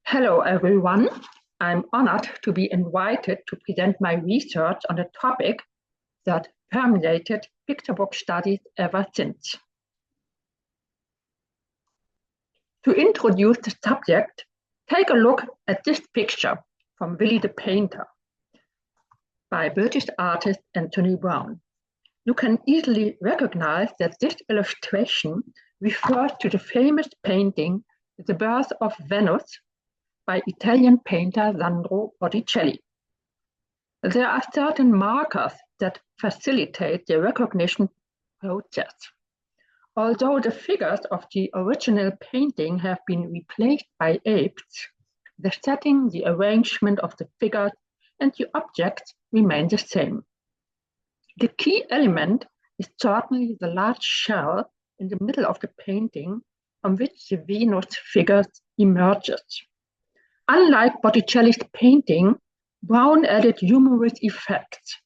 Hello, everyone. I'm honored to be invited to present my research on a topic that permeated picture book studies ever since. To introduce the subject, take a look at this picture from Willie the Painter by British artist Anthony Brown. You can easily recognize that this illustration refers to the famous painting The Birth of Venus by Italian painter Sandro Botticelli. There are certain markers that facilitate the recognition process. Although the figures of the original painting have been replaced by apes, the setting, the arrangement of the figures, and the objects remain the same. The key element is certainly the large shell in the middle of the painting from which the Venus figure emerges. Unlike Botticelli's painting, Brown added humorous effects,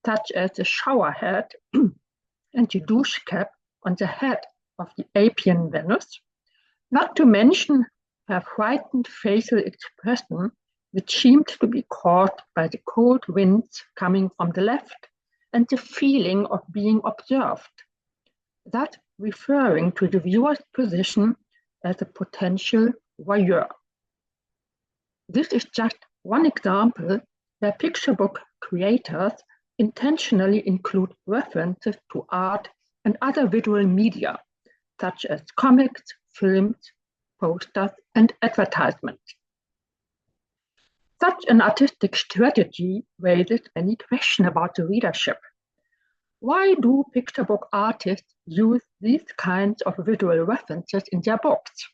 such as the shower head and the douche cap on the head of the apian Venus, not to mention her frightened facial expression, which seemed to be caused by the cold winds coming from the left and the feeling of being observed, that referring to the viewer's position as a potential voyeur. This is just one example where picture book creators intentionally include references to art and other visual media, such as comics, films, posters, and advertisements. Such an artistic strategy raises any question about the readership. Why do picture book artists use these kinds of visual references in their books?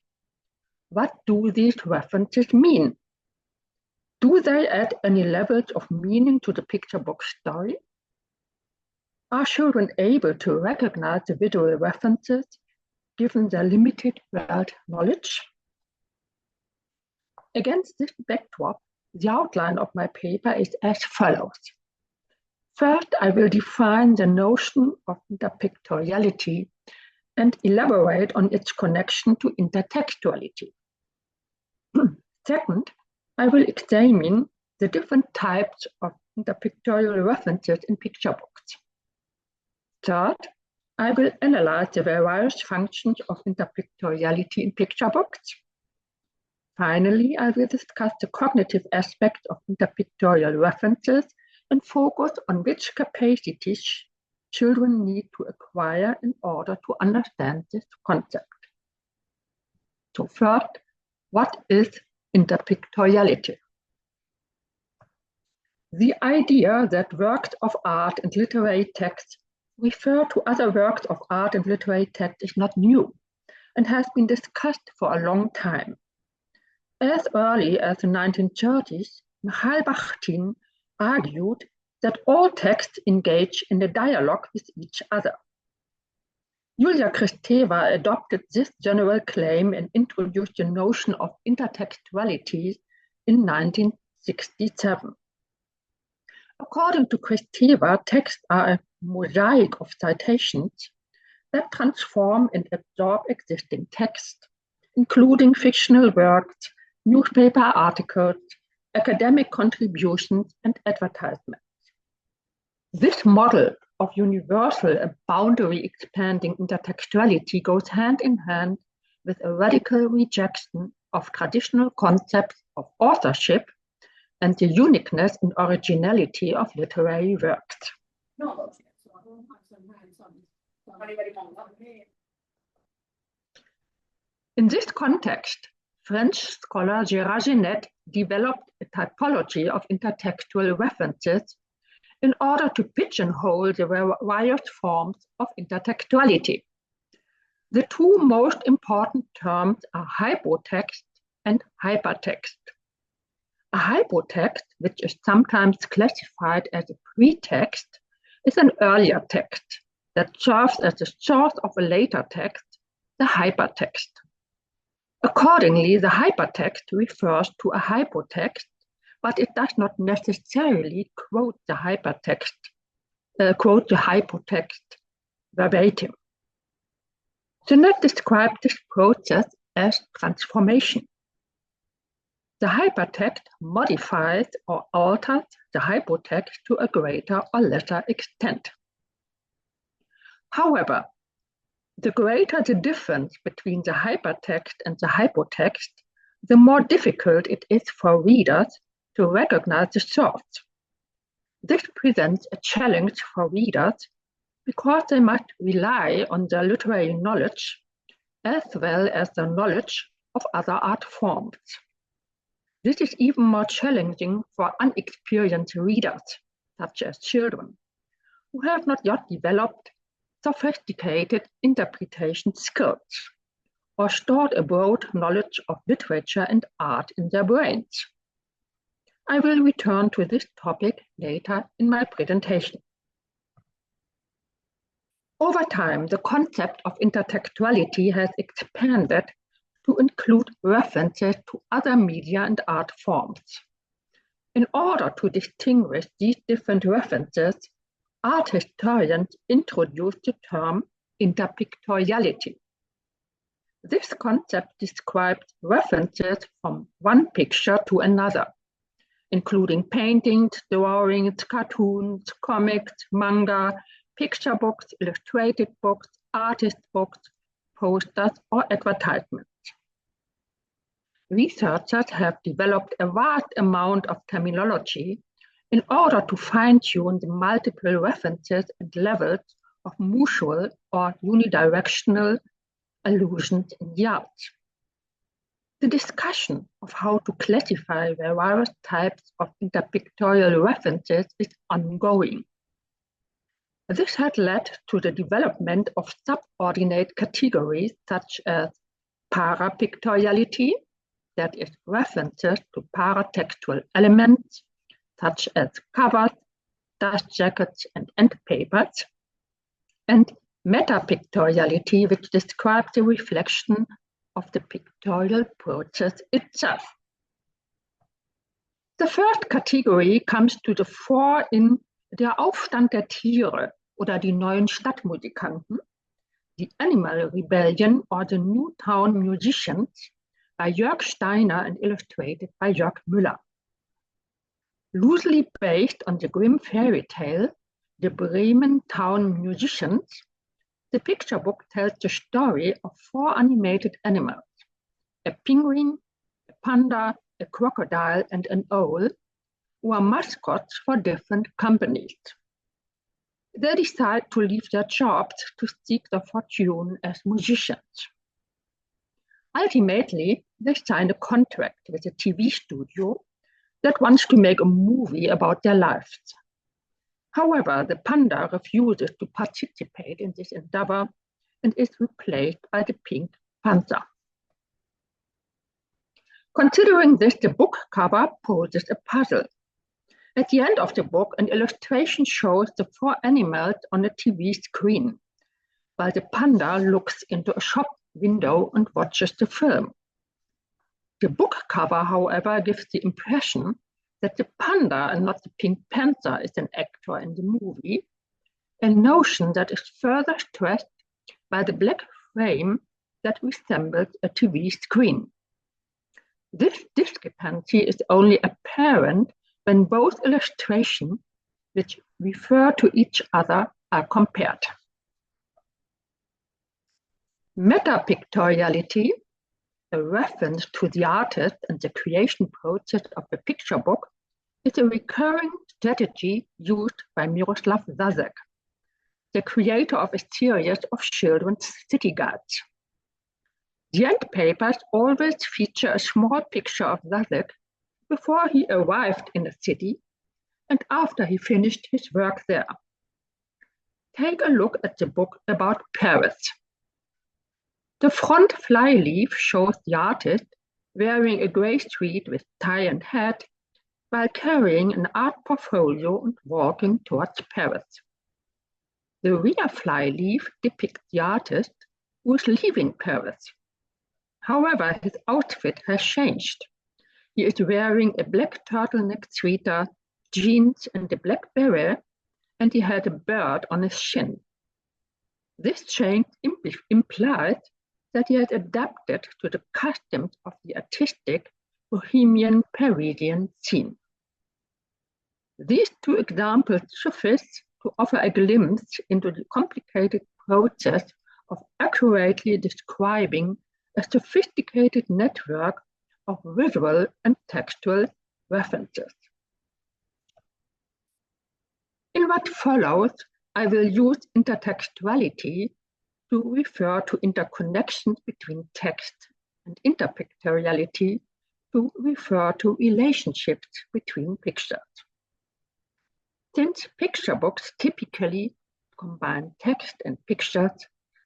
What do these references mean? Do they add any levels of meaning to the picture book story? Are children able to recognize the visual references given their limited world knowledge? Against this backdrop, the outline of my paper is as follows. First, I will define the notion of interpictoriality and elaborate on its connection to intertextuality. Second, I will examine the different types of interpictorial references in picture books. Third, I will analyze the various functions of interpictoriality in picture books. Finally, I will discuss the cognitive aspects of interpictorial references and focus on which capacities children need to acquire in order to understand this concept. So first, what is interpictoriality? The idea that works of art and literary text refer to other works of art and literary text is not new and has been discussed for a long time. As early as the 1930s, Michal Bakhtin argued that all texts engage in a dialogue with each other. Julia Kristeva adopted this general claim and introduced the notion of intertextuality in 1967. According to Kristeva, texts are a mosaic of citations that transform and absorb existing text, including fictional works, newspaper articles, academic contributions, and advertisements. This model of universal and boundary-expanding intertextuality goes hand in hand with a radical rejection of traditional concepts of authorship and the uniqueness and originality of literary works. In this context, French scholar Gérard Genette developed a typology of intertextual references in order to pigeonhole the various forms of intertextuality. The two most important terms are hypotext and hypertext. A hypotext, which is sometimes classified as a pretext, is an earlier text that serves as the source of a later text, the hypertext. Accordingly, the hypertext refers to a hypotext, but it does not necessarily quote the hypertext, hypotext verbatim. Genette described this process as transformation. The hypertext modifies or alters the hypotext to a greater or lesser extent. However, the greater the difference between the hypertext and the hypotext, the more difficult it is for readers to recognize the source. This presents a challenge for readers because they must rely on their literary knowledge as well as the knowledge of other art forms. This is even more challenging for inexperienced readers, such as children, who have not yet developed sophisticated interpretation skills or stored a broad knowledge of literature and art in their brains. I will return to this topic later in my presentation. Over time, the concept of intertextuality has expanded to include references to other media and art forms. In order to distinguish these different references, art historians introduced the term interpictoriality. This concept describes references from one picture to another, including paintings, drawings, cartoons, comics, manga, picture books, illustrated books, artist books, posters, or advertisements. Researchers have developed a vast amount of terminology in order to fine-tune the multiple references and levels of mutual or unidirectional allusions in the arts. The discussion of how to classify various types of interpictorial references is ongoing. This has led to the development of subordinate categories such as parapictoriality, that is, references to paratextual elements such as covers, dust jackets, and end papers, and metapictoriality, which describes the reflection of the pictorial process itself. The first category comes to the fore in Der Aufstand der Tiere oder die neuen Stadtmusikanten, The Animal Rebellion or the New Town Musicians by Jörg Steiner and illustrated by Jörg Müller. Loosely based on the Grimm fairy tale, The Bremen Town Musicians, the picture book tells the story of 4 animated animals, a penguin, a panda, a crocodile, and an owl, who are mascots for different companies. They decide to leave their jobs to seek their fortune as musicians. Ultimately, they sign a contract with a TV studio that wants to make a movie about their lives. However, the panda refuses to participate in this endeavor and is replaced by the pink panther. Considering this, the book cover poses a puzzle. At the end of the book, an illustration shows the 4 animals on a TV screen, while the panda looks into a shop window and watches the film. The book cover, however, gives the impression that the panda and not the pink panther is an actor in the movie, a notion that is further stressed by the black frame that resembles a TV screen. This discrepancy is only apparent when both illustrations, which refer to each other, are compared. Metapictoriality, a reference to the artist and the creation process of the picture book, is a recurring strategy used by Miroslav Zizek, the creator of a series of children's city guides. The end papers always feature a small picture of Zizek before he arrived in a city and after he finished his work there. Take a look at the book about Paris. The front flyleaf shows the artist wearing a gray suit with tie and hat while carrying an art portfolio and walking towards Paris. The rear flyleaf depicts the artist who is leaving Paris. However, his outfit has changed. He is wearing a black turtleneck sweater, jeans, and a black beret, and he had a bird on his chin. This change implies that he has adapted to the customs of the artistic Bohemian Parisian scene. These two examples suffice to offer a glimpse into the complicated process of accurately describing a sophisticated network of visual and textual references. In what follows, I will use intertextuality to refer to interconnections between text and interpictoriality to refer to relationships between pictures. Since picture books typically combine text and pictures,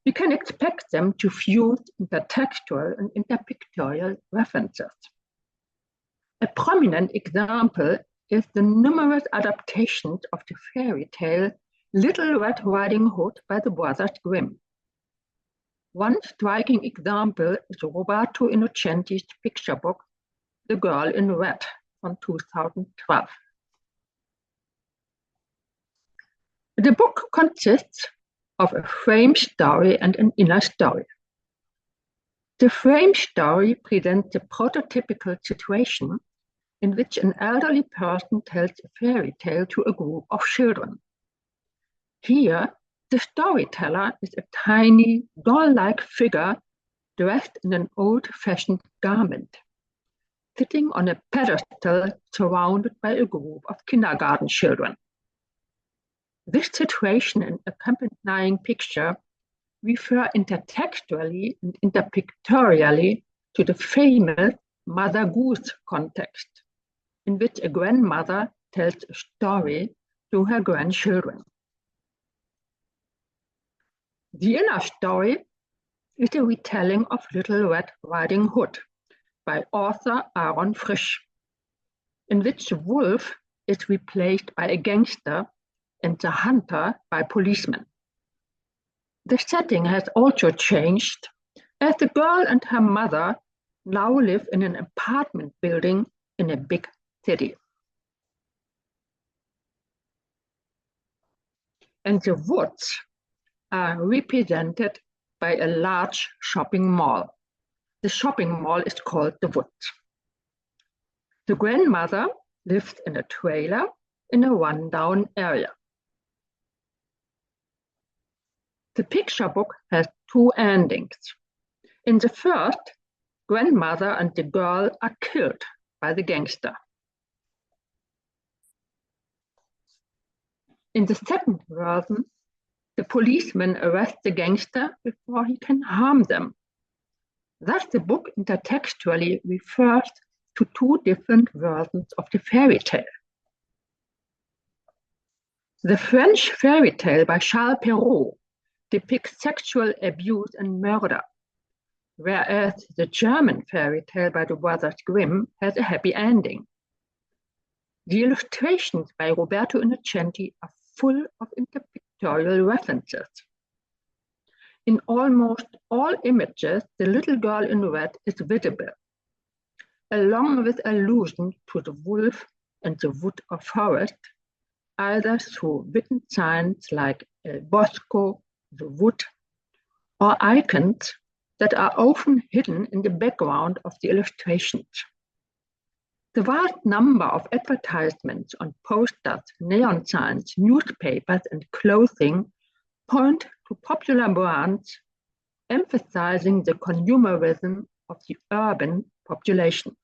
we can expect them to fuse intertextual and interpictorial references. A prominent example is the numerous adaptations of the fairy tale Little Red Riding Hood by the Brothers Grimm. One striking example is Roberto Innocenti's picture book, The Girl in Red, from 2012. The book consists of a frame story and an inner story. The frame story presents a prototypical situation in which an elderly person tells a fairy tale to a group of children. Here, the storyteller is a tiny, doll-like figure dressed in an old-fashioned garment, sitting on a pedestal surrounded by a group of kindergarten children. This situation and accompanying picture refer intertextually and interpictorially to the famous Mother Goose context, in which a grandmother tells a story to her grandchildren. The inner story is a retelling of Little Red Riding Hood by author Aaron Frisch, in which the wolf is replaced by a gangster and the hunter by policemen. The setting has also changed, as the girl and her mother now live in an apartment building in a big city. And the woods are represented by a large shopping mall. The shopping mall is called the Woods. The grandmother lives in a trailer in a rundown area. The picture book has two endings. In the first, grandmother and the girl are killed by the gangster. In the second version, the policeman arrests the gangster before he can harm them. Thus, the book intertextually refers to two different versions of the fairy tale. The French fairy tale by Charles Perrault depicts sexual abuse and murder, whereas the German fairy tale by the Brothers Grimm has a happy ending. The illustrations by Roberto Innocenti are full of interpictorial references. In almost all images, the little girl in red is visible, along with allusion to the wolf and the wood or forest, either through written signs like El Bosco, the wood, or icons that are often hidden in the background of the illustrations. The vast number of advertisements on posters, neon signs, newspapers, and clothing point to popular brands emphasizing the consumerism of the urban population.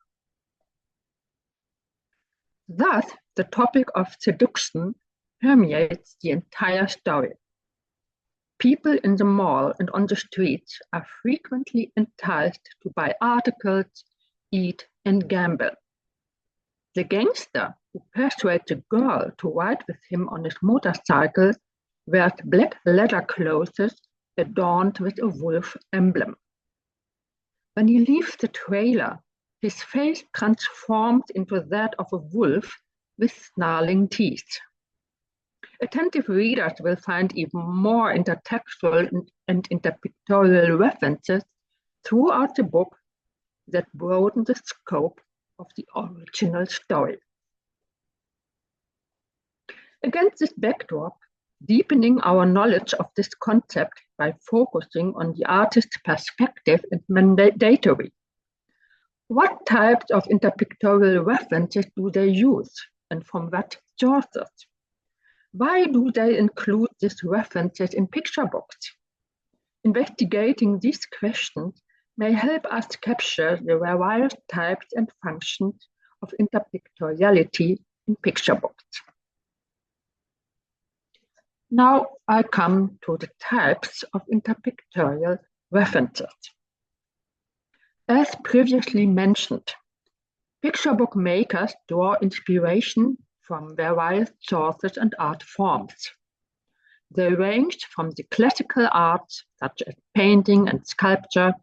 Thus, the topic of seduction permeates the entire story. People in the mall and on the streets are frequently enticed to buy articles, eat, and gamble. The gangster who persuades the girl to ride with him on his motorcycle wears black leather clothes adorned with a wolf emblem. When he leaves the trailer, his face transforms into that of a wolf with snarling teeth. Attentive readers will find even more intertextual and interpictorial references throughout the book that broaden the scope of the original story. Against this backdrop, deepening our knowledge of this concept by focusing on the artist's perspective is mandatory. What types of interpictorial references do they use, and from what sources? Why do they include these references in picture books? Investigating these questions may help us capture the various types and functions of interpictoriality in picture books. Now I come to the types of interpictorial references. As previously mentioned, picture book makers draw inspiration from various sources and art forms. They range from the classical arts, such as painting and sculpture,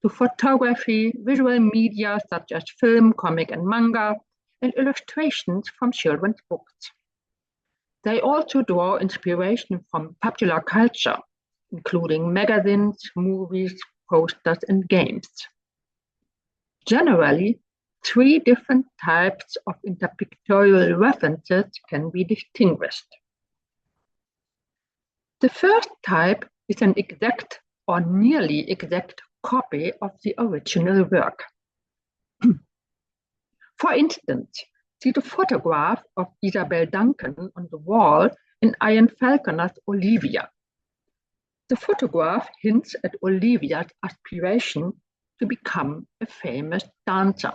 to photography, visual media, such as film, comic, and manga, and illustrations from children's books. They also draw inspiration from popular culture, including magazines, movies, posters, and games. Generally, 3 different types of interpictorial references can be distinguished. The first type is an exact or nearly exact copy of the original work. For instance, see the photograph of Isabel Duncan on the wall in Ian Falconer's Olivia. The photograph hints at Olivia's aspiration to become a famous dancer.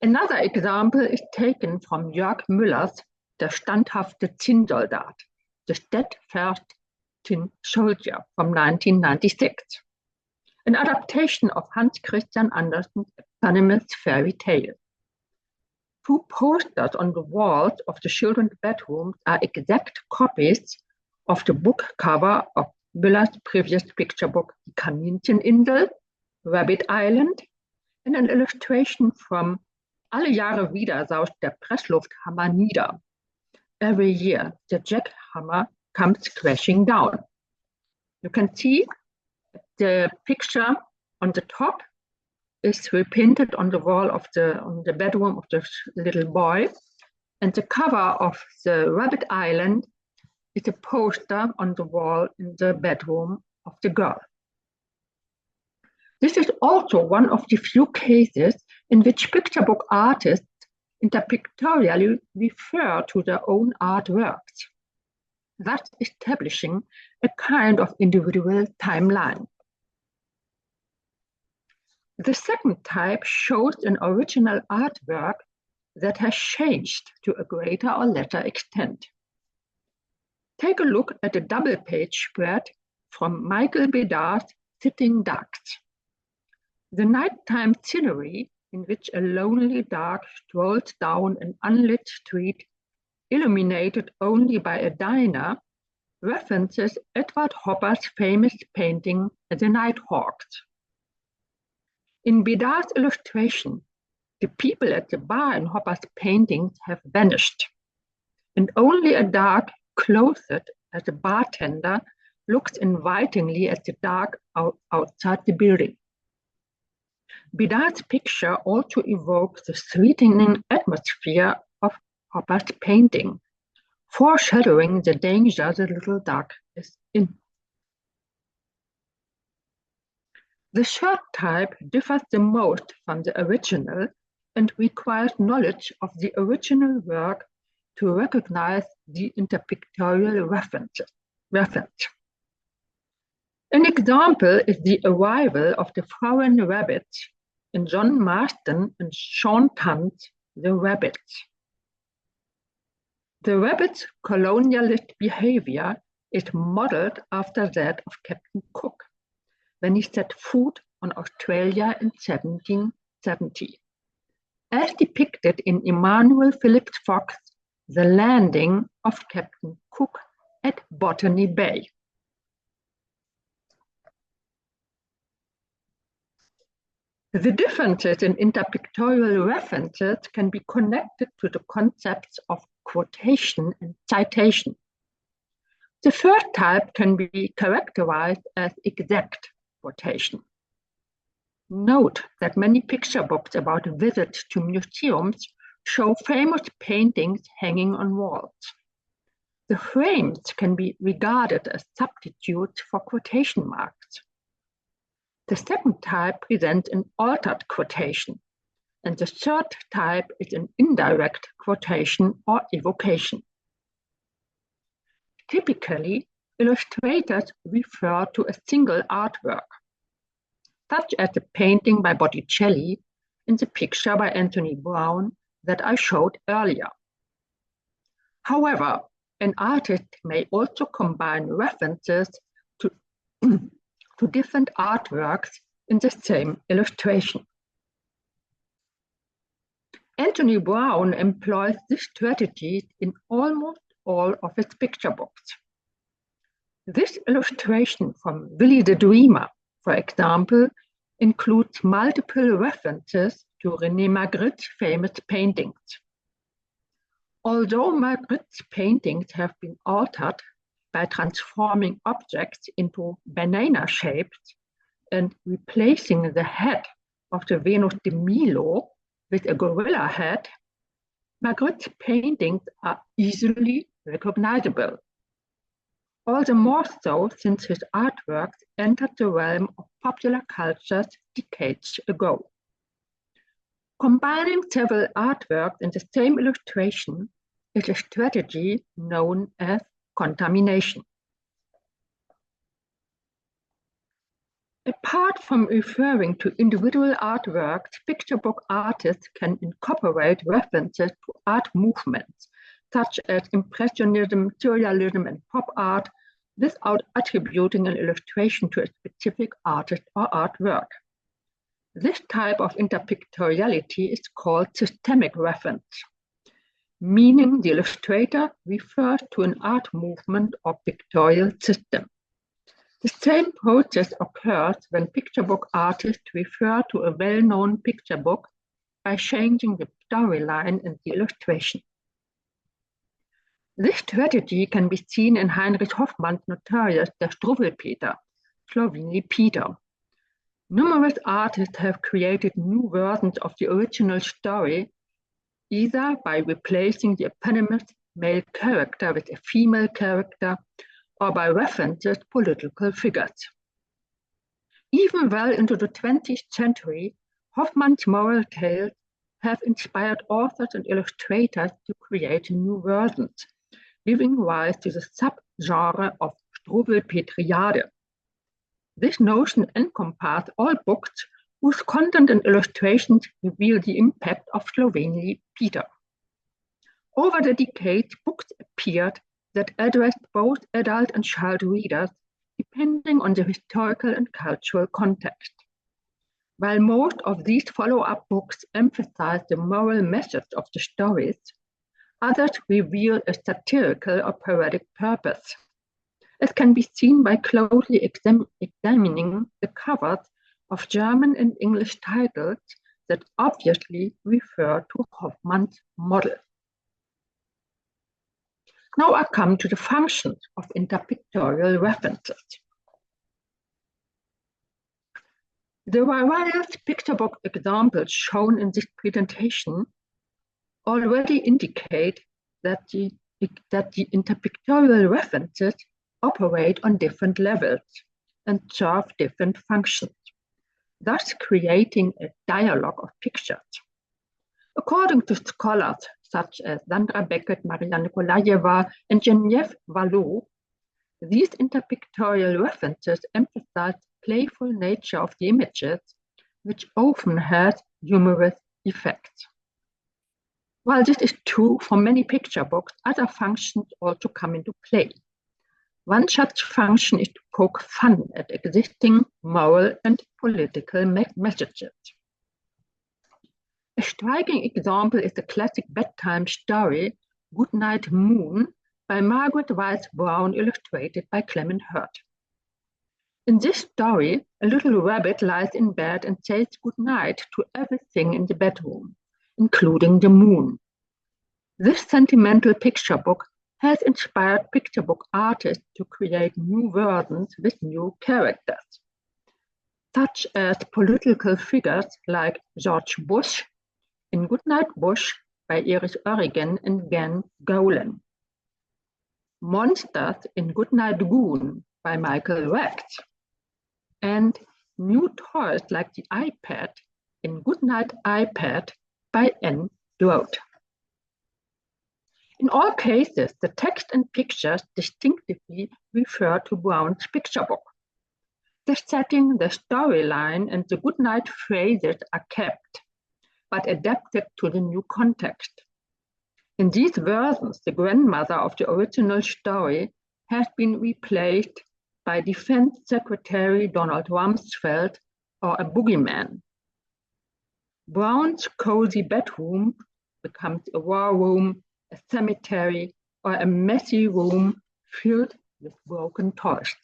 Another example is taken from Jörg Müller's Der standhafte Zinnsoldat, The Steadfast Tin Soldier from 1996, an adaptation of Hans Christian Andersen's eponymous fairy tale. 2 posters on the walls of the children's bedrooms are exact copies of the book cover of Müller's previous picture book, Die Kanincheninsel, Rabbit Island, and an illustration from Alle Jahre wieder saust der Presslufthammer nieder. Every year, the jackhammer comes crashing down. You can see the picture on the top is repainted on the wall of the bedroom of the little boy, and the cover of the Rabbit Island is a poster on the wall in the bedroom of the girl. This is also one of the few cases in which picture book artists interpictorially refer to their own artworks, thus establishing a kind of individual timeline. The second type shows an original artwork that has changed to a greater or lesser extent. Take a look at a double-page spread from Michael Bedard's Sitting Ducks. The nighttime scenery, in which a lonely dog strolls down an unlit street, illuminated only by a diner, references Edward Hopper's famous painting, The Nighthawks. In Bedard's illustration, the people at the bar in Hopper's paintings have vanished, and only a dog clothed as a bartender looks invitingly at the dog outside the building. Bedard's picture also evokes the threatening atmosphere of Hopper's painting, foreshadowing the danger the little dog is in. The third type differs the most from the original and requires knowledge of the original work to recognize the interpictorial reference. An example is the arrival of the foreign rabbits in John Marston and Sean Tunn's The Rabbits. The rabbits' colonialist behavior is modeled after that of Captain Cook, when he set foot on Australia in 1770, as depicted in Emmanuel Phillips Fox's The Landing of Captain Cook at Botany Bay. The differences in interpictorial references can be connected to the concepts of quotation and citation. The first type can be characterized as exact quotation. Note that many picture books about visits to museums show famous paintings hanging on walls. The frames can be regarded as substitutes for quotation marks. The second type presents an altered quotation, and the third type is an indirect quotation or evocation. Typically, illustrators refer to a single artwork, such as the painting by Botticelli and the picture by Anthony Brown that I showed earlier. However, an artist may also combine references to different artworks in the same illustration. Anthony Brown employs this strategy in almost all of his picture books. This illustration from Willy the Dreamer, for example, includes multiple references to René Magritte's famous paintings. Although Magritte's paintings have been altered by transforming objects into banana shapes and replacing the head of the Venus de Milo with a gorilla head, Magritte's paintings are easily recognizable. All the more so since his artworks entered the realm of popular culture decades ago. Combining several artworks in the same illustration is a strategy known as contamination. Apart from referring to individual artworks, picture book artists can incorporate references to art movements, such as Impressionism, Surrealism, and pop art, without attributing an illustration to a specific artist or artwork. This type of interpictoriality is called systemic reference, meaning the illustrator refers to an art movement or pictorial system. The same process occurs when picture book artists refer to a well-known picture book by changing the storyline in the illustration. This strategy can be seen in Heinrich Hoffmann's notorious Der Struwwelpeter, Slovenly Peter. Numerous artists have created new versions of the original story, either by replacing the eponymous male character with a female character or by references to political figures. Even well into the 20th century, Hoffmann's moral tales have inspired authors and illustrators to create new versions, giving rise to the subgenre of Struwwelpetriade. This notion encompasses all books whose content and illustrations reveal the impact of Slovenly Peter. Over the decades, books appeared that addressed both adult and child readers, depending on the historical and cultural context. While most of these follow-up books emphasize the moral message of the stories, others reveal a satirical or parodic purpose. As can be seen by closely examining the covers of German and English titles that obviously refer to Hoffmann's model. Now I come to the functions of interpictorial references. The various picture book examples shown in this presentation already indicate that the interpictorial references operate on different levels and serve different functions, thus creating a dialogue of pictures. According to scholars such as Sandra Beckett, Maria Nikolayeva, and Geneviève Vallot, these interpictorial references emphasize the playful nature of the images, which often has humorous effects. While this is true for many picture books, other functions also come into play. One such function is to poke fun at existing moral and political messages. A striking example is the classic bedtime story, Goodnight Moon, by Margaret Wise Brown, illustrated by Clement Hurd. In this story, a little rabbit lies in bed and says goodnight to everything in the bedroom, including the moon. This sentimental picture book has inspired picture book artists to create new versions with new characters, such as political figures like George Bush in Goodnight Bush by Erich Oerigen and Gan Golan, Monsters in Goodnight Goon by Michael Wecht, and new toys like the iPad in Goodnight iPad by N. Dowd. In all cases, the text and pictures distinctively refer to Brown's picture book. The setting, the storyline, and the goodnight phrases are kept, but adapted to the new context. In these versions, the grandmother of the original story has been replaced by Defense Secretary Donald Rumsfeld or a boogeyman. Brown's cozy bedroom becomes a war room, a cemetery, or a messy room filled with broken toys.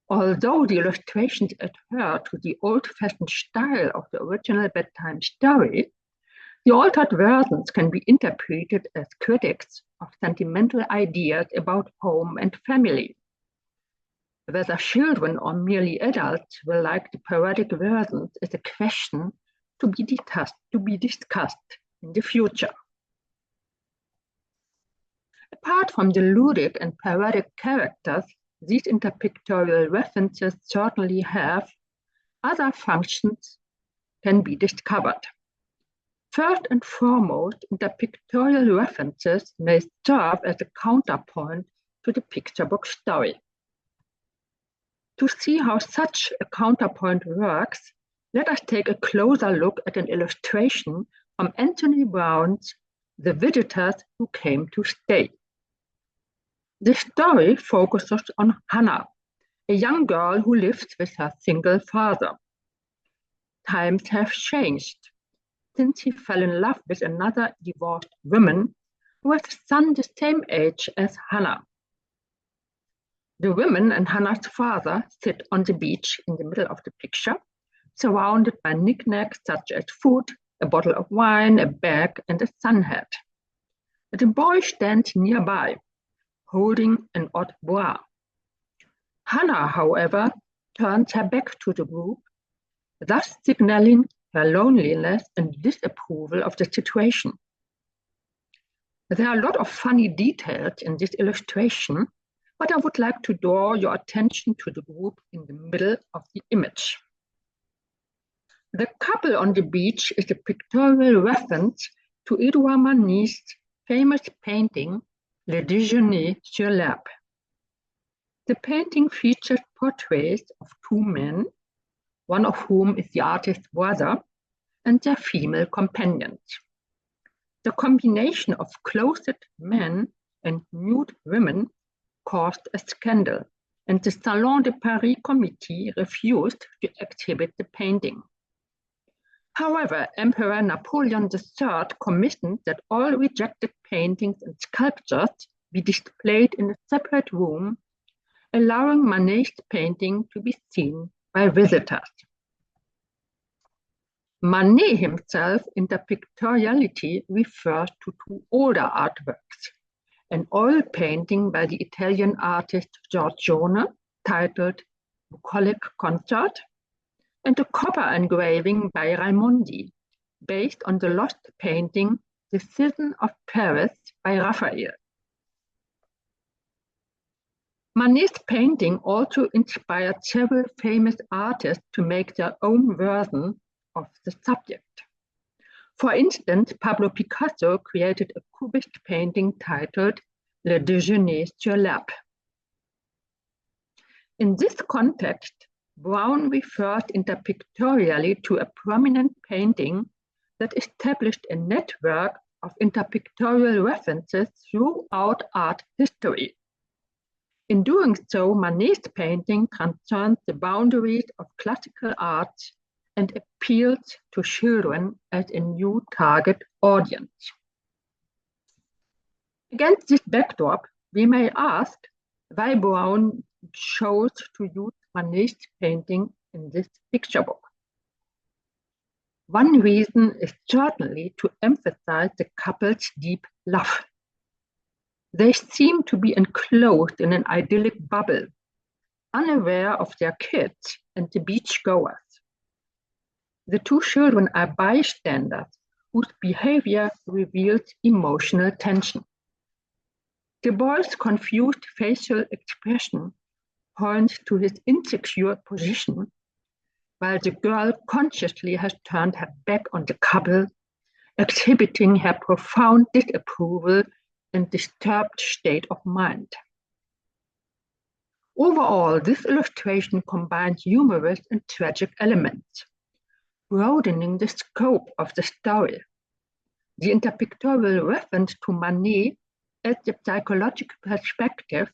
Although the illustrations adhere to the old-fashioned style of the original bedtime story, the altered versions can be interpreted as critics of sentimental ideas about home and family. Whether children or merely adults will like the parodic versions is a question to be discussed in the future. Apart from the ludic and parodic characters, these interpictorial references certainly have other functions can be discovered. First and foremost, interpictorial references may serve as a counterpoint to the picture book story. To see how such a counterpoint works, let us take a closer look at an illustration from Anthony Brown's The Visitors Who Came to Stay. The story focuses on Hannah, a young girl who lives with her single father. Times have changed since he fell in love with another divorced woman who has a son the same age as Hannah. The woman and Hannah's father sit on the beach in the middle of the picture, surrounded by knickknacks such as food, a bottle of wine, a bag, and a sun hat. The boy stands nearby, holding an haute bois. Hannah, however, turns her back to the group, thus signaling her loneliness and disapproval of the situation. There are a lot of funny details in this illustration, but I would like to draw your attention to the group in the middle of the image. The couple on the beach is a pictorial reference to Edouard Manet's famous painting, Le Déjeuner sur l'herbe. The painting features portraits of two men, one of whom is the artist's brother, and their female companions. The combination of clothed men and nude women caused a scandal, and the Salon de Paris committee refused to exhibit the painting. However, Emperor Napoleon III commissioned that all rejected paintings and sculptures be displayed in a separate room, allowing Manet's painting to be seen by visitors. Manet himself, in Interpictorality, refers to two older artworks, an oil painting by the Italian artist Giorgione, titled Bucolic Concert, and a copper engraving by Raimondi, based on the lost painting The Citizen of Paris by Raphael. Manet's painting also inspired several famous artists to make their own version of the subject. For instance, Pablo Picasso created a cubist painting titled Le Déjeuner sur l'herbe. In this context, Brown refers interpictorially to a prominent painting that established a network of interpictorial references throughout art history. In doing so, Manet's painting transcends the boundaries of classical arts and appeals to children as a new target audience. Against this backdrop, we may ask why Brown chose to use Manet's painting in this picture book. One reason is certainly to emphasize the couple's deep love. They seem to be enclosed in an idyllic bubble, unaware of their kids and the beachgoers. The two children are bystanders whose behavior reveals emotional tension. The boy's confused facial expression points to his insecure position, while the girl consciously has turned her back on the couple, exhibiting her profound disapproval and disturbed state of mind. Overall, this illustration combines humorous and tragic elements, broadening the scope of the story. The interpictorial reference to Manet adds a psychological perspective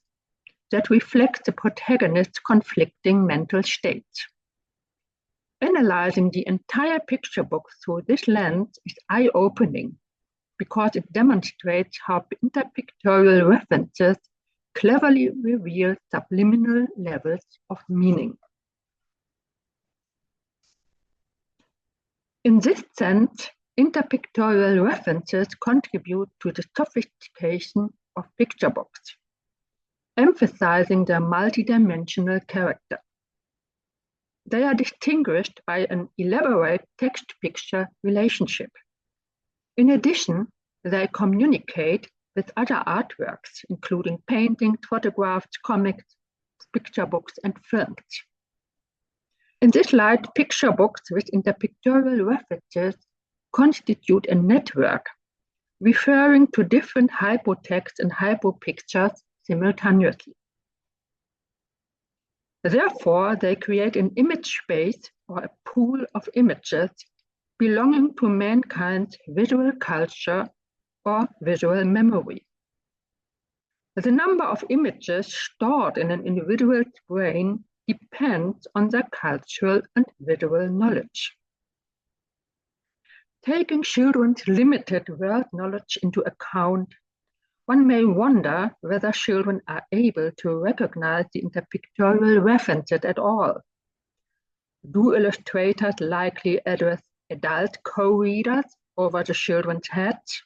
that reflects the protagonist's conflicting mental states. Analyzing the entire picture book through this lens is eye-opening because it demonstrates how interpictorial references cleverly reveal subliminal levels of meaning. In this sense, interpictorial references contribute to the sophistication of picture books, emphasizing their multidimensional character. They are distinguished by an elaborate text-picture relationship. In addition, they communicate with other artworks, including paintings, photographs, comics, picture books, and films. In this light, picture books with interpictorial references constitute a network, referring to different hypotexts and hypopictures simultaneously. Therefore, they create an image space or a pool of images belonging to mankind's visual culture or visual memory. The number of images stored in an individual's brain depends on their cultural and visual knowledge. Taking children's limited world knowledge into account, one may wonder whether children are able to recognize the interpictorial references at all. Do illustrators likely address adult co-readers over the children's heads?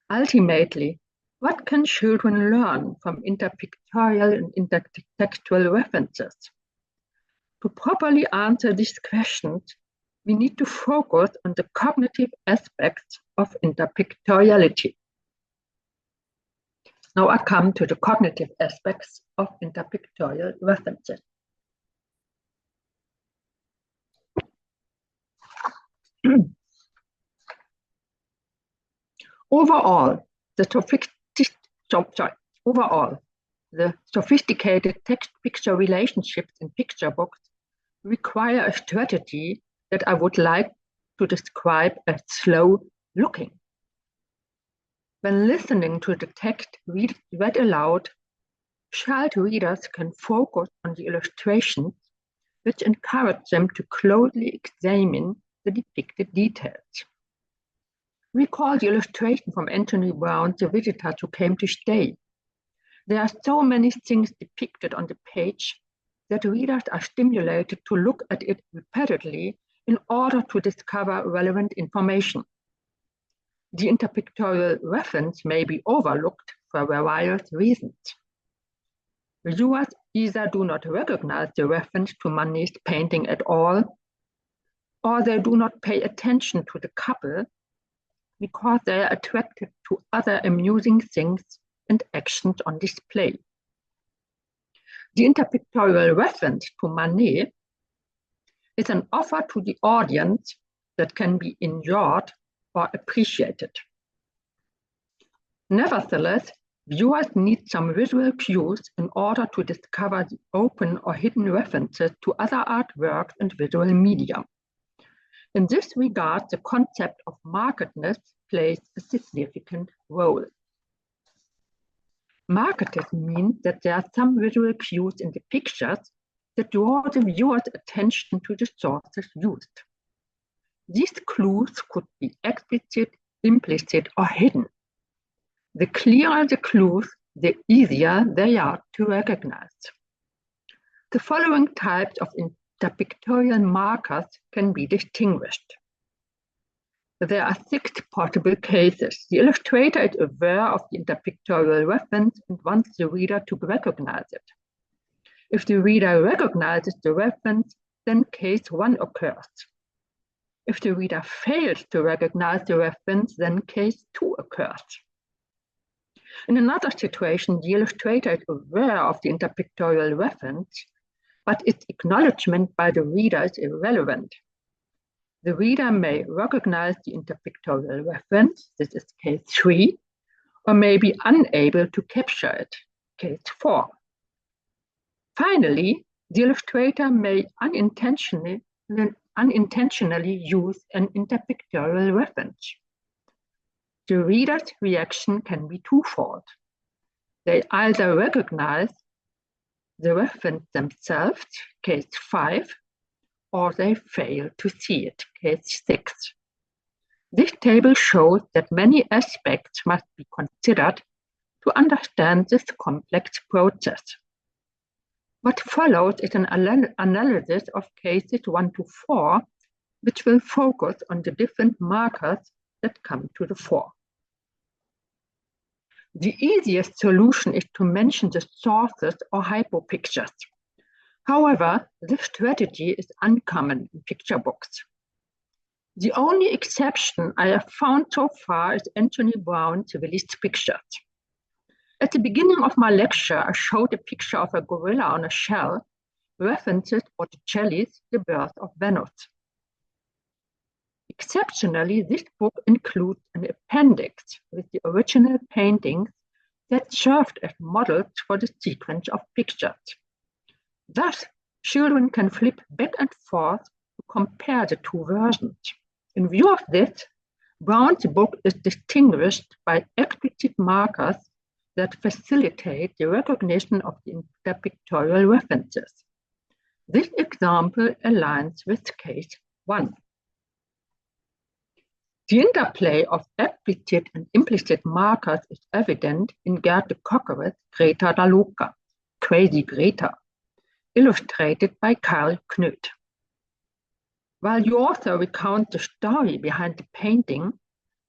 Ultimately, what can children learn from interpictorial and intertextual references? To properly answer these questions, we need to focus on the cognitive aspects of interpictoriality. Now I come to the cognitive aspects of interpictorial references. Overall, the sophisticated text-picture relationships in picture books require a strategy that I would like to describe as slow looking. When listening to the text read aloud, child readers can focus on the illustrations, which encourage them to closely examine the depicted details. Recall the illustration from Anthony Brown's The Visitors Who Came to Stay. There are so many things depicted on the page that readers are stimulated to look at it repeatedly in order to discover relevant information. The interpictorial reference may be overlooked for various reasons. Viewers either do not recognize the reference to Manet's painting at all, or they do not pay attention to the couple because they are attracted to other amusing things and actions on display. The interpictorial reference to Manet is an offer to the audience that can be enjoyed or appreciated. Nevertheless, viewers need some visual cues in order to discover the open or hidden references to other artworks and visual media. In this regard, the concept of markedness plays a significant role. Markedness means that there are some visual cues in the pictures that draw the viewer's attention to the sources used. These clues could be explicit, implicit, or hidden. The clearer the clues, the easier they are to recognize. The following types of interpictorial markers can be distinguished. There are 6 possible cases. The illustrator is aware of the interpictorial reference and wants the reader to recognize it. If the reader recognizes the reference, then case 1 occurs. If the reader fails to recognize the reference, then case 2 occurs. In another situation, the illustrator is aware of the interpictorial reference, but its acknowledgement by the reader is irrelevant. The reader may recognize the interpictorial reference, this is case 3, or may be unable to capture it, case 4. Finally, the illustrator may unintentionally use an interpictorial reference. The reader's reaction can be twofold. They either recognize the reference themselves, case 5, or they fail to see it, case 6. This table shows that many aspects must be considered to understand this complex process. What follows is an analysis of cases 1 to 4, which will focus on the different markers that come to the fore. The easiest solution is to mention the sources or hypopictures. However, this strategy is uncommon in picture books. The only exception I have found so far is Anthony Brown's Willy's pictures. At the beginning of my lecture, I showed a picture of a gorilla on a shell, references Botticelli's The Birth of Venus. Exceptionally, this book includes an appendix with the original paintings that served as models for the sequence of pictures. Thus, children can flip back and forth to compare the two versions. In view of this, Brown's book is distinguished by explicit markers that facilitate the recognition of the interpictorial references. This example aligns with case 1. The interplay of explicit and implicit markers is evident in Gert de Kokkere's Greta da Loca, Crazy Greta, illustrated by Karl Knut. While the author recounts the story behind the painting,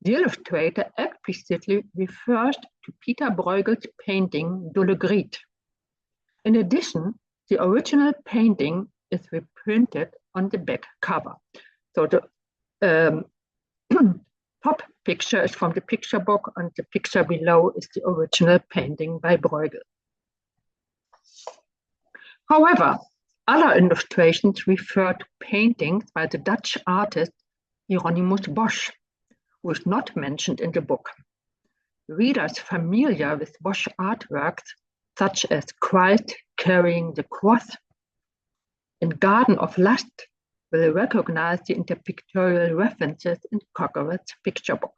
the illustrator explicitly refers to Peter Bruegel's painting De Legrid. In addition, the original painting is reprinted on the back cover. So the top picture is from the picture book, and the picture below is the original painting by Bruegel. However, other illustrations refer to paintings by the Dutch artist Hieronymus Bosch, who is not mentioned in the book. Readers familiar with Bosch artworks, such as Christ carrying the cross in Garden of Lust, will recognize the interpictorial references in Kokkere's picture book.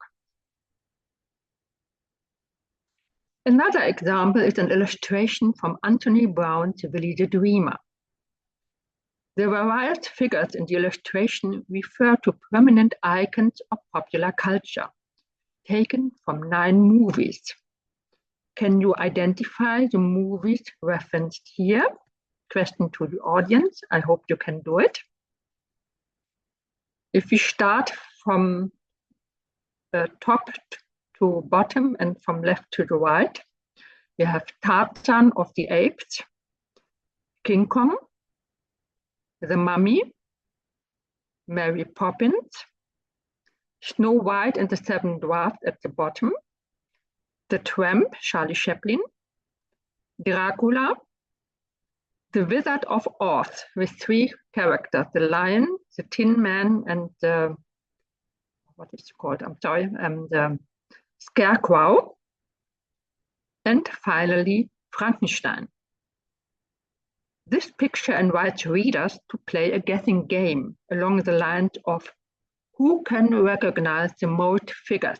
Another example is an illustration from Anthony Brown's Willy the Dreamer. The various figures in the illustration refer to prominent icons of popular culture, taken from 9 movies. Can you identify the movies referenced here? Question to the audience. I hope you can do it. If we start from top to bottom and from left to the right, we have Tarzan of the Apes, King Kong, The Mummy, Mary Poppins, Snow White and the 7 Dwarfs at the bottom, The Tramp, Charlie Chaplin, Dracula, The Wizard of Oz with 3 characters, the Lion, the Tin Man, and the, what is it called? I'm sorry, the Scarecrow, and finally Frankenstein. This picture invites readers to play a guessing game along the lines of who can recognize the most figures.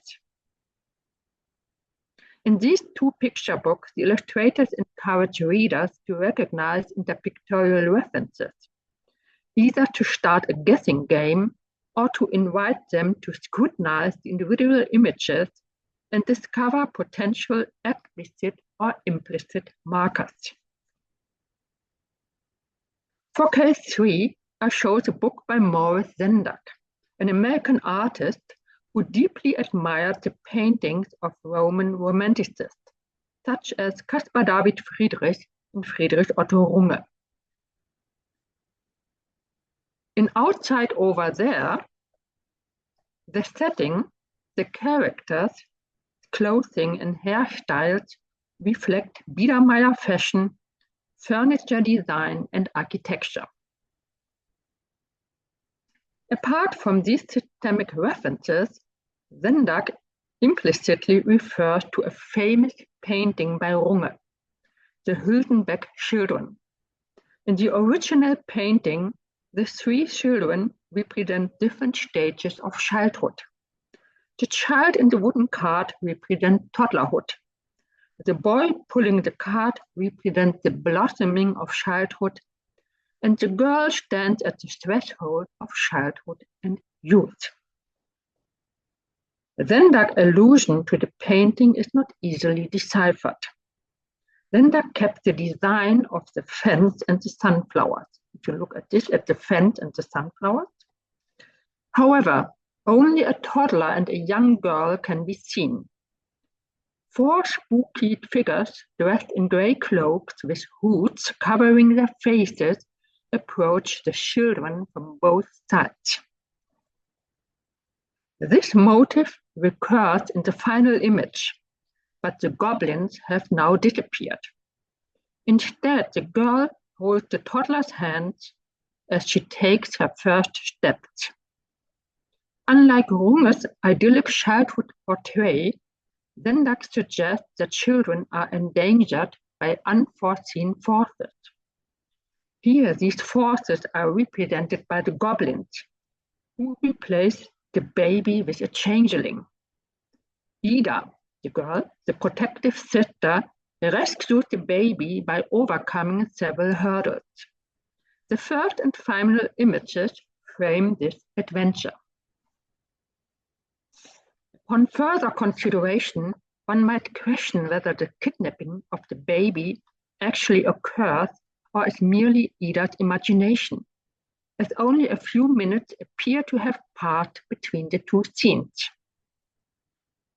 In these 2 picture books, the illustrators encourage readers to recognize interpictorial references, either to start a guessing game or to invite them to scrutinize the individual images and discover potential explicit or implicit markers. For case 3, I showed a book by Maurice Sendak, an American artist who deeply admired the paintings of Roman romanticists, such as Caspar David Friedrich and Friedrich Otto Runge. In Outside Over There, the setting, the characters, clothing and hairstyles reflect Biedermeier fashion, furniture design, and architecture. Apart from these systemic references, Sendak implicitly refers to a famous painting by Runge, the Hülsenbeck Children. In the original painting, the three children represent different stages of childhood. The child in the wooden cart represents toddlerhood. The boy pulling the cart represents the blossoming of childhood, and the girl stands at the threshold of childhood and youth. Sendak's allusion to the painting is not easily deciphered. Sendak kept the design of the fence and the sunflowers. If you look at this, at the fence and the sunflowers. However, only a toddler and a young girl can be seen. Four spooky figures dressed in gray cloaks with hoods covering their faces approach the children from both sides. This motif recurs in the final image, but the goblins have now disappeared. Instead, the girl holds the toddler's hands as she takes her first steps. Unlike Runge's idyllic childhood portrait, Sendak suggests that children are endangered by unforeseen forces. Here, these forces are represented by the goblins, who replace the baby with a changeling. Ida, the girl, the protective sister, rescues the baby by overcoming several hurdles. The first and final images frame this adventure. Upon further consideration, one might question whether the kidnapping of the baby actually occurs or is merely Ida's imagination, as only a few minutes appear to have passed between the two scenes.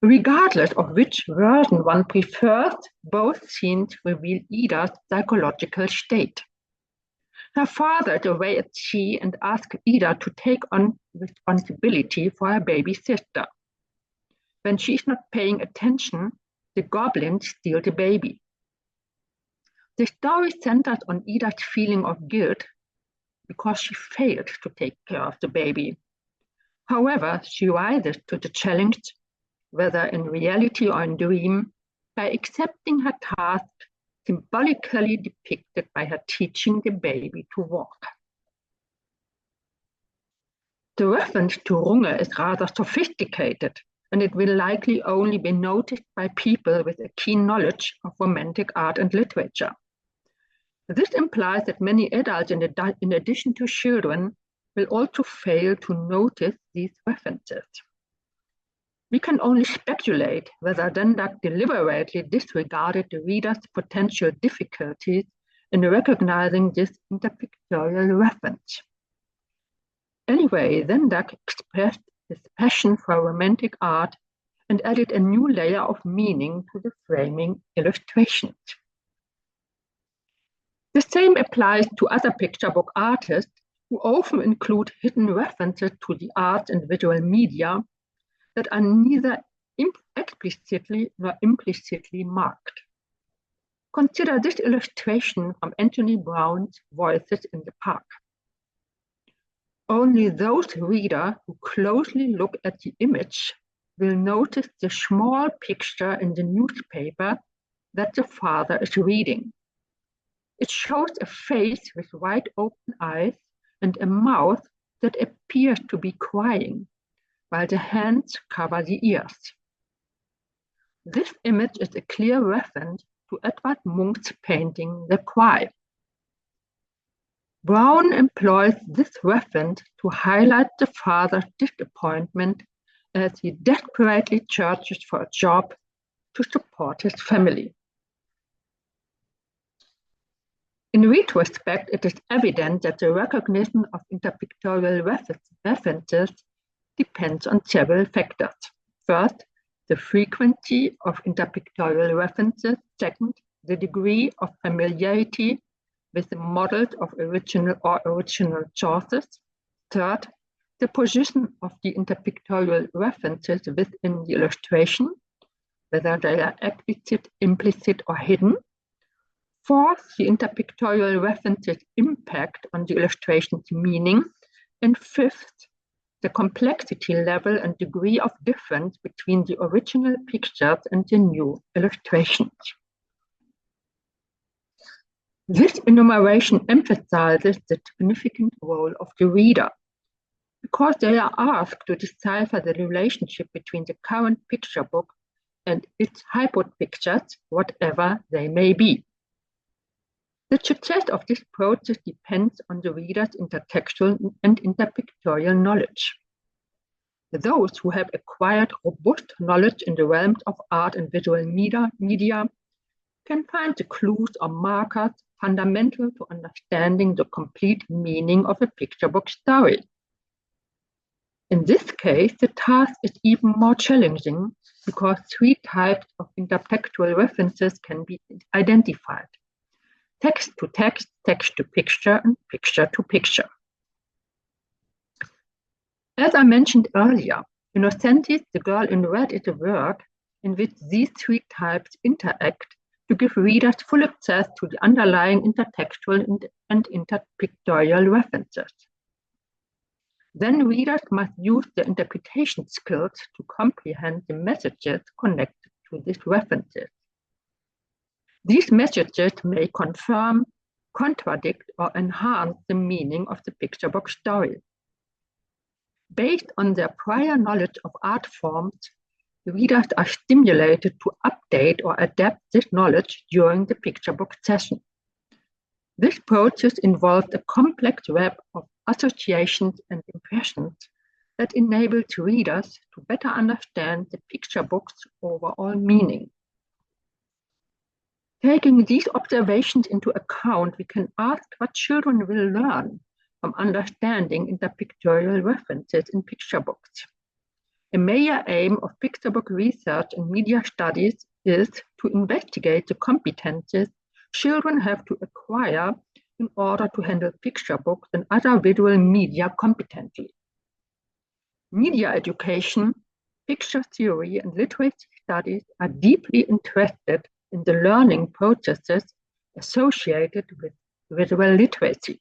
Regardless of which version one prefers, both scenes reveal Ida's psychological state. Her father is away at sea and asks Ida to take on responsibility for her baby sister. When she is not paying attention, the goblins steal the baby. The story centers on Ida's feeling of guilt because she failed to take care of the baby. However, she rises to the challenge, whether in reality or in dream, by accepting her task, symbolically depicted by her teaching the baby to walk. The reference to Runge is rather sophisticated, and it will likely only be noticed by people with a keen knowledge of romantic art and literature. This implies that many adults, in addition to children, will also fail to notice these references. We can only speculate whether Sendak deliberately disregarded the reader's potential difficulties in recognizing this interpictorial reference. Anyway, Sendak expressed his passion for romantic art and added a new layer of meaning to the framing illustrations. The same applies to other picture book artists who often include hidden references to the arts and visual media that are neither explicitly nor implicitly marked. Consider this illustration from Anthony Brown's Voices in the Park. Only those readers who closely look at the image will notice the small picture in the newspaper that the father is reading. It shows a face with wide open eyes and a mouth that appears to be crying, while the hands cover the ears. This image is a clear reference to Edvard Munch's painting The Cry. Brown employs this reference to highlight the father's disappointment as he desperately searches for a job to support his family. In retrospect, it is evident that the recognition of interpictorial references depends on several factors. First, the frequency of interpictorial references. Second, the degree of familiarity with the models of original sources. Third, the position of the interpictorial references within the illustration, whether they are explicit, implicit, or hidden. Fourth, the interpictorial references' impact on the illustration's meaning. And fifth, the complexity level and degree of difference between the original pictures and the new illustrations. This enumeration emphasizes the significant role of the reader, because they are asked to decipher the relationship between the current picture book and its hyperpictures, whatever they may be. The success of this process depends on the reader's intertextual and interpictorial knowledge. Those who have acquired robust knowledge in the realms of art and visual media can find the clues or markers fundamental to understanding the complete meaning of a picture book story. In this case, the task is even more challenging because three types of intertextual references can be identified: text to text, text to picture, and picture to picture. As I mentioned earlier, Innocentis, the Girl in Red, is a work in which these three types interact to give readers full access to the underlying intertextual and interpictorial references. Then readers must use their interpretation skills to comprehend the messages connected to these references. These messages may confirm, contradict, or enhance the meaning of the picture book story. Based on their prior knowledge of art forms, readers are stimulated to update or adapt this knowledge during the picture book session. This process involves a complex web of associations and impressions that enables readers to better understand the picture book's overall meaning. Taking these observations into account, we can ask what children will learn from understanding interpictorial references in picture books. A major aim of picture book research and media studies is to investigate the competencies children have to acquire in order to handle picture books and other visual media competently. Media education, picture theory, and literacy studies are deeply interested in the learning processes associated with visual literacy.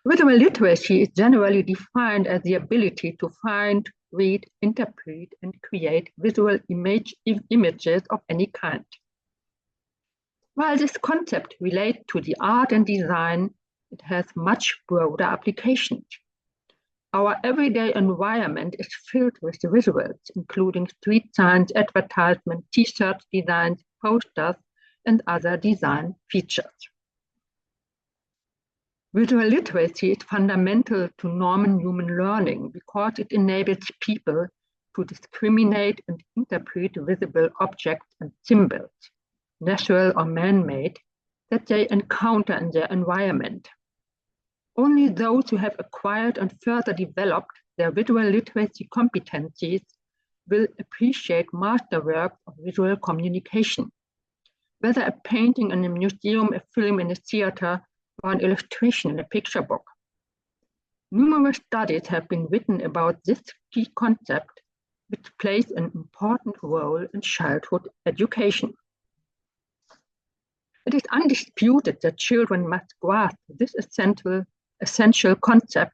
Visual literacy is generally defined as the ability to find, read, interpret, and create visual images of any kind. While this concept relates to the art and design, it has much broader applications. Our everyday environment is filled with visuals, including street signs, advertisements, t-shirt designs, posters, and other design features. Visual literacy is fundamental to normal human learning because it enables people to discriminate and interpret visible objects and symbols, natural or man-made, that they encounter in their environment. Only those who have acquired and further developed their visual literacy competencies will appreciate masterworks of visual communication, whether a painting in a museum, a film in a theater, or an illustration in a picture book. Numerous studies have been written about this key concept, which plays an important role in childhood education. It is undisputed that children must grasp this essential concept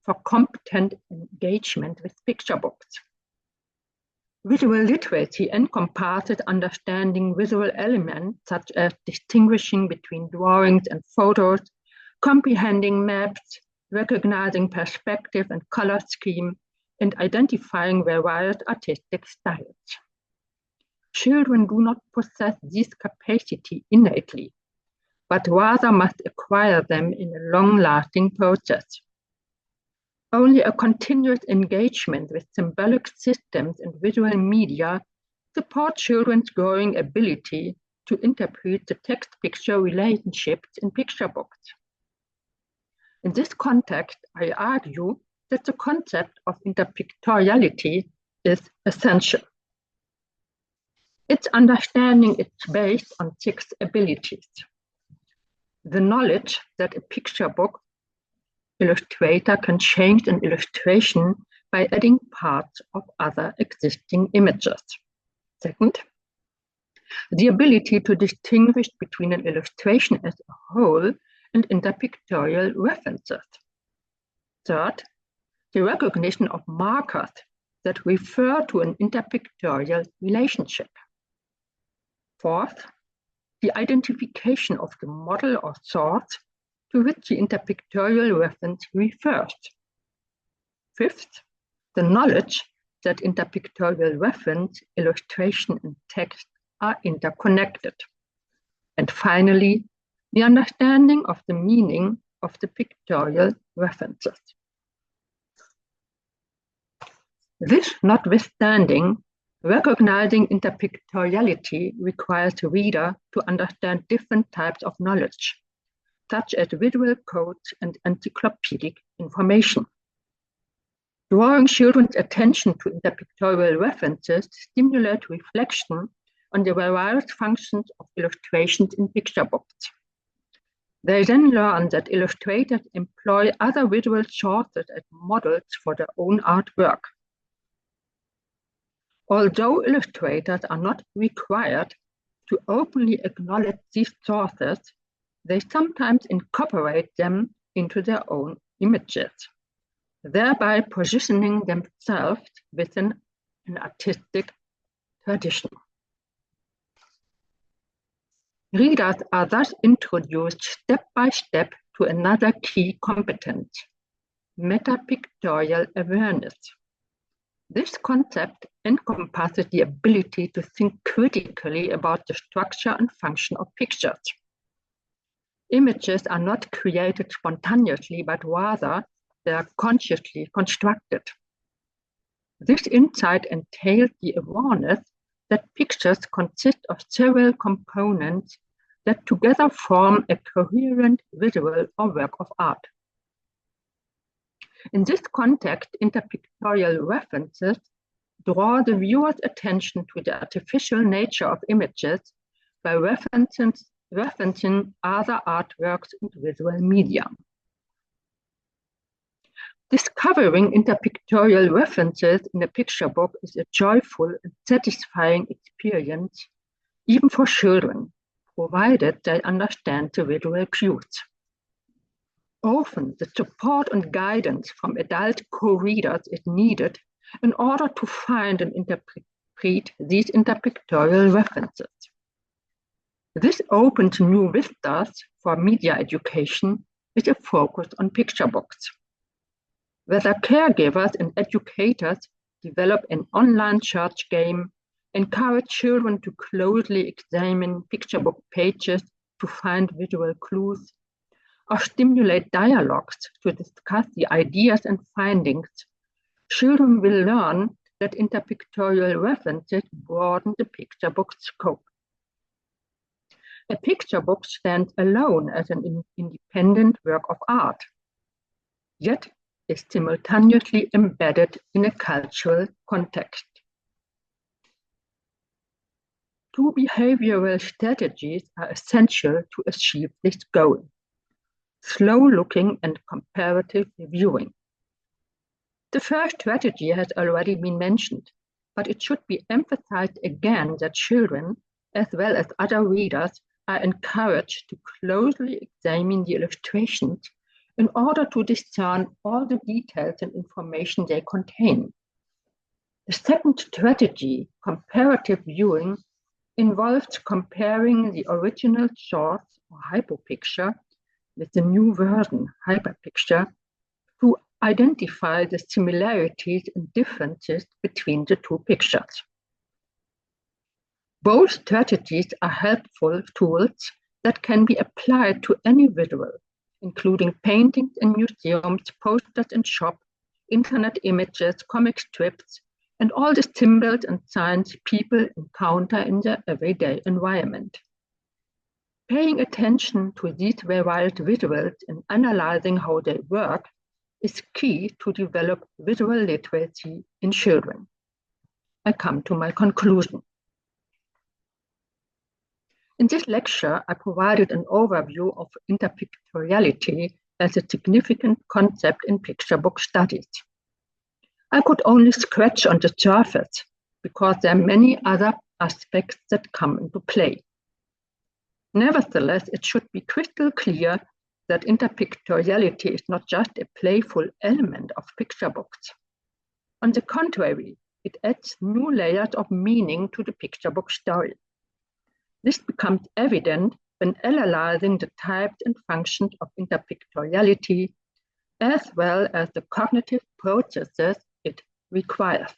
for competent engagement with picture books. Visual literacy encompasses understanding visual elements such as distinguishing between drawings and photos, comprehending maps, recognizing perspective and color scheme, and identifying various artistic styles. Children do not possess this capacity innately, but rather must acquire them in a long-lasting process. Only a continuous engagement with symbolic systems and visual media supports children's growing ability to interpret the text-picture relationships in picture books. In this context, I argue that the concept of interpictorality is essential. Its understanding is based on 6 abilities. The knowledge that a picture book illustrator can change an illustration by adding parts of other existing images. Second, the ability to distinguish between an illustration as a whole and interpictorial references. Third, the recognition of markers that refer to an interpictorial relationship. Fourth, the identification of the model or source to which the interpictorial reference refers. Fifth, the knowledge that interpictorial reference, illustration, and text are interconnected. And finally, the understanding of the meaning of the pictorial references. This notwithstanding, recognizing interpictoriality requires the reader to understand different types of knowledge, such as visual codes and encyclopedic information. Drawing children's attention to interpictorial references stimulates reflection on the various functions of illustrations in picture books. They then learn that illustrators employ other visual sources as models for their own artwork. Although illustrators are not required to openly acknowledge these sources, they sometimes incorporate them into their own images, thereby positioning themselves within an artistic tradition. Readers are thus introduced step by step to another key competence, metapictorial awareness. This concept encompasses the ability to think critically about the structure and function of pictures. Images are not created spontaneously, but rather they are consciously constructed. This insight entails the awareness that pictures consist of several components that together form a coherent visual or work of art. In this context, interpictorial references draw the viewer's attention to the artificial nature of images by referencing other artworks and visual media. Discovering interpictorial references in a picture book is a joyful and satisfying experience, even for children, provided they understand the visual cues. Often, the support and guidance from adult co-readers is needed in order to find and interpret these interpictorial references. This opens new vistas for media education with a focus on picture books. Whether caregivers and educators develop an online search game, encourage children to closely examine picture book pages to find visual clues, or stimulate dialogues to discuss the ideas and findings, children will learn that interpictorial references broaden the picture book's scope. A picture book stands alone as an independent work of art, yet is simultaneously embedded in a cultural context. Two behavioral strategies are essential to achieve this goal: slow looking and comparative reviewing. The first strategy has already been mentioned, but it should be emphasized again that children, as well as other readers, are encouraged to closely examine the illustrations in order to discern all the details and information they contain. The second strategy, comparative viewing, involves comparing the original source or hypopicture with the new version, hyperpicture, to identify the similarities and differences between the two pictures. Both strategies are helpful tools that can be applied to any visual, including paintings in museums, posters in shops, internet images, comic strips, and all the symbols and signs people encounter in their everyday environment. Paying attention to these various visuals and analyzing how they work is key to develop visual literacy in children. I come to my conclusion. In this lecture, I provided an overview of interpictoriality as a significant concept in picture book studies. I could only scratch on the surface because there are many other aspects that come into play. Nevertheless, it should be crystal clear that interpictoriality is not just a playful element of picture books. On the contrary, it adds new layers of meaning to the picture book story. This becomes evident when analyzing the types and functions of interpictoriality, as well as the cognitive processes it requires.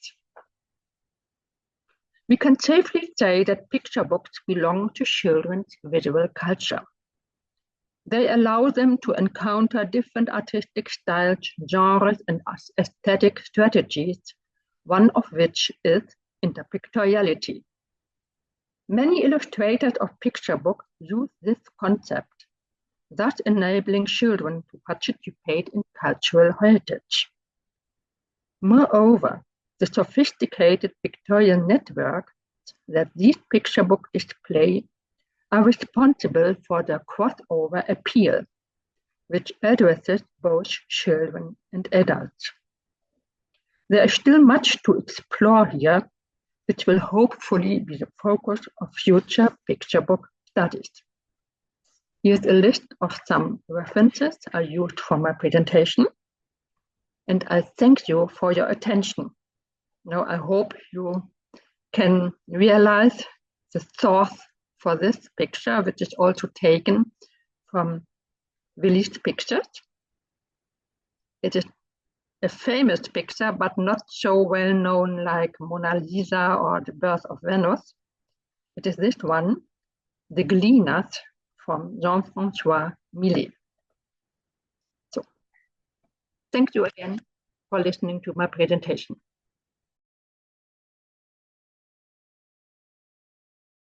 We can safely say that picture books belong to children's visual culture. They allow them to encounter different artistic styles, genres, and aesthetic strategies, one of which is interpictoriality. Many illustrators of picture books use this concept, thus enabling children to participate in cultural heritage. Moreover, the sophisticated pictorial networks that these picture books display are responsible for their crossover appeal, which addresses both children and adults. There is still much to explore here, which will hopefully be the focus of future picture book studies. Here's a list of some references I used for my presentation, and I thank you for your attention. Now I hope you can realize the source for this picture, which is also taken from Willy's pictures. It is a famous picture, but not so well known like Mona Lisa or the Birth of Venus. It is this one, The Gleaners, from Jean-François Millet. So, thank you again for listening to my presentation.